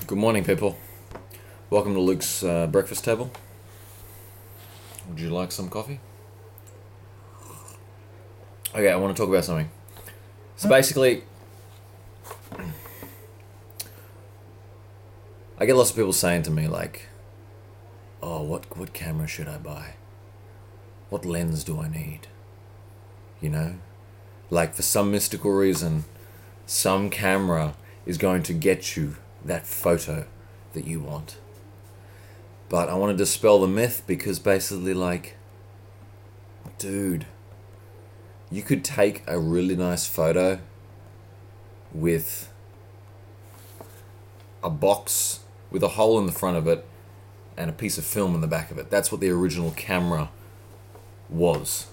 Good morning, people. Welcome to Luke's breakfast table. Would you like some coffee? Okay, I want to talk about something. So basically, I get lots of people saying to me like, "Oh, what camera should I buy? What lens do I need?" You know, like for some mystical reason, some camera is going to get you that photo that you want. But I want to dispel the myth because basically, like, dude, you could take a really nice photo with a box with a hole in the front of it and a piece of film in the back of it. That's what the original camera was.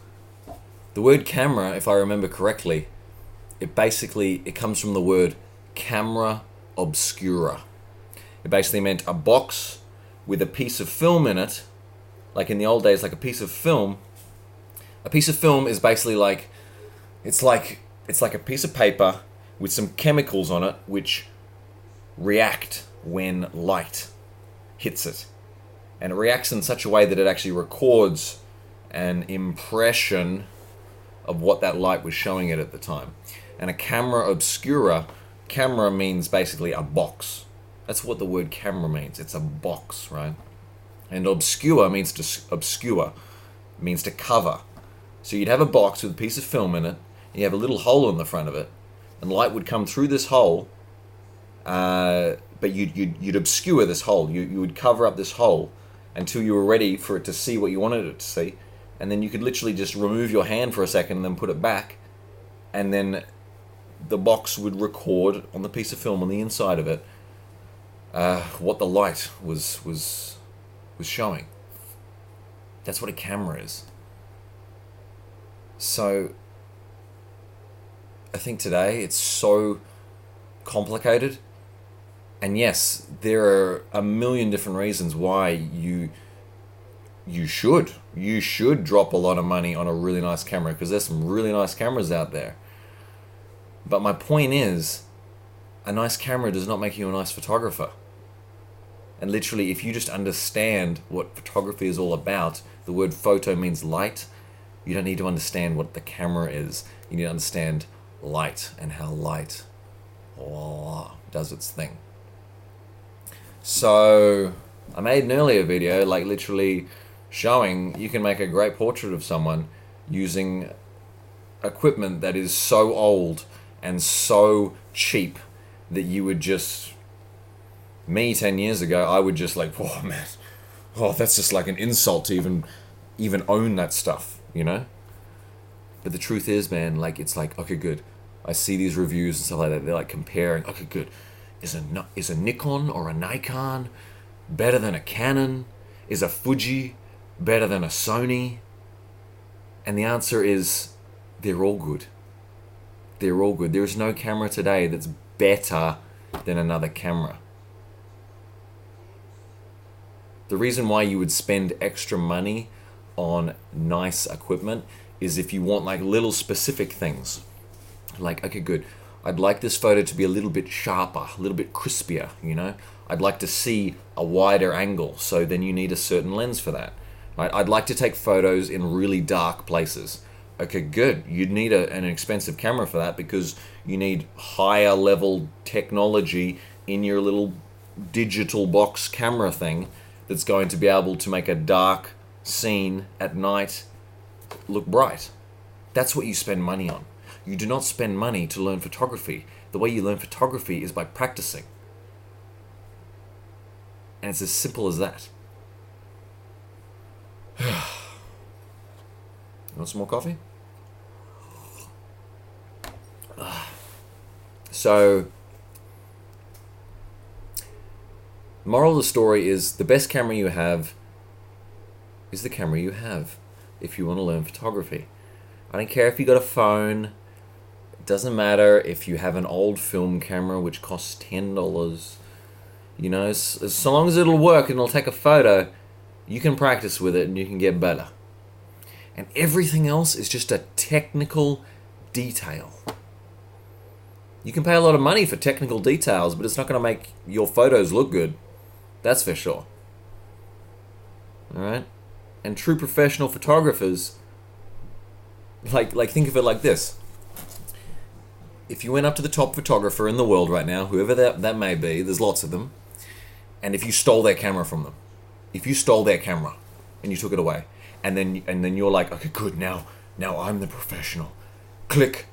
The word camera, if I remember correctly, it comes from the word camera obscura. It basically meant a box with a piece of film in it, like in the old days, like a piece of film. A piece of film is basically like it's like a piece of paper with some chemicals on it which react when light hits it. And it reacts in such a way that it actually records an impression of what that light was showing it at the time. And a camera obscura, camera means basically a box. That's what the word camera means. It's a box, right? And obscure means to obscure, means to cover. So you'd have a box with a piece of film in it, and you have a little hole in the front of it, and light would come through this hole, but you'd obscure this hole. You would cover up this hole until you were ready for it to see what you wanted it to see, and then you could literally just remove your hand for a second and then put it back, and then the box would record on the piece of film on the inside of it what the light was showing. That's what a camera is. So I think today it's so complicated, and yes, there are a million different reasons why you should drop a lot of money on a really nice camera, because there's some really nice cameras out there. But my point is, a nice camera does not make you a nice photographer. And literally, if you just understand what photography is all about, the word photo means light. You don't need to understand what the camera is. You need to understand light and how light does its thing. So I made an earlier video, like literally showing you can make a great portrait of someone using equipment that is so old and so cheap that you would just... Me 10 years ago, I would just like, oh man, that's just like an insult to even own that stuff, you know? But the truth is, man, like, it's like, okay, good. I see these reviews and stuff like that. They're like comparing, okay, good. Is a Nikon or a Nikon better than a Canon? Is a Fuji better than a Sony? And the answer is, they're all good. They're all good. There is no camera today that's better than another camera. The reason why you would spend extra money on nice equipment is if you want like little specific things. Like, okay, good. I'd like this photo to be a little bit sharper, a little bit crispier, you know? I'd like to see a wider angle, so then you need a certain lens for that. Right? I'd like to take photos in really dark places. Okay, good. You'd need an expensive camera for that because you need higher level technology in your little digital box camera thing that's going to be able to make a dark scene at night look bright. That's what you spend money on. You do not spend money to learn photography. The way you learn photography is by practicing. And it's as simple as that. You want some more coffee? So, moral of the story is the best camera you have is the camera you have if you want to learn photography. I don't care if you got a phone. It doesn't matter if you have an old film camera which costs $10. You know, so long as it'll work and it'll take a photo, you can practice with it and you can get better. And everything else is just a technical detail. You can pay a lot of money for technical details, but it's not going to make your photos look good. That's for sure. Alright? And true professional photographers, like think of it like this. If you went up to the top photographer in the world right now, whoever that may be, there's lots of them, and if you stole their camera from them, if you stole their camera and you took it away, and then you're like, okay, good, now I'm the professional. Click.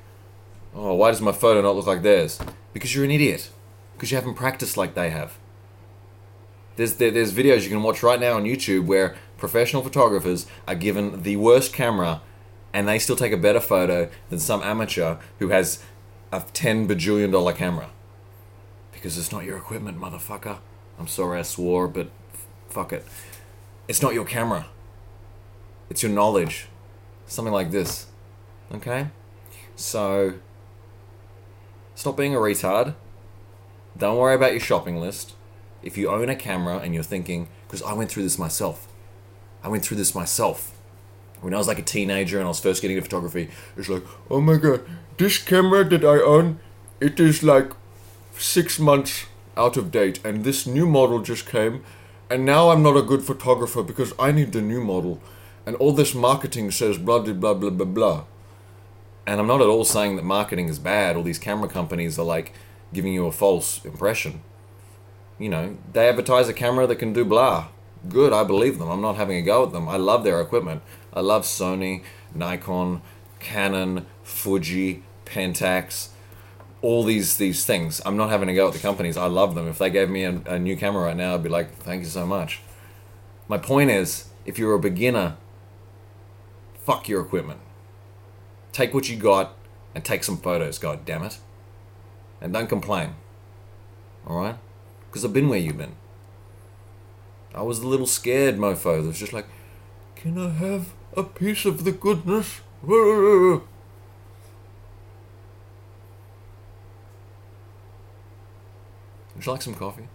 Oh, why does my photo not look like theirs? Because you're an idiot. Because you haven't practiced like they have. There's videos you can watch right now on YouTube where professional photographers are given the worst camera and they still take a better photo than some amateur who has a $10 bajillion camera. Because it's not your equipment, motherfucker. I'm sorry I swore, but fuck it. It's not your camera. It's your knowledge. Something like this. Okay? So, stop being a retard. Don't worry about your shopping list. If you own a camera and you're thinking, because I went through this myself. When I was like a teenager and I was first getting into photography, it's like, oh my god, this camera that I own, it is like 6 months out of date, and this new model just came, and now I'm not a good photographer because I need the new model, and all this marketing says blah blah blah blah blah blah. And I'm not at all saying that marketing is bad. All these camera companies are like giving you a false impression. You know, they advertise a camera that can do blah. Good, I believe them. I'm not having a go at them. I love their equipment. I love Sony, Nikon, Canon, Fuji, Pentax, all these things. I'm not having a go at the companies. I love them. If they gave me a new camera right now, I'd be like, thank you so much. My point is, if you're a beginner, fuck your equipment. Take what you got and take some photos, god damn it. And don't complain. Alright? Because I've been where you've been. I was a little scared, mofo. It was just like, can I have a piece of the goodness? Would you like some coffee?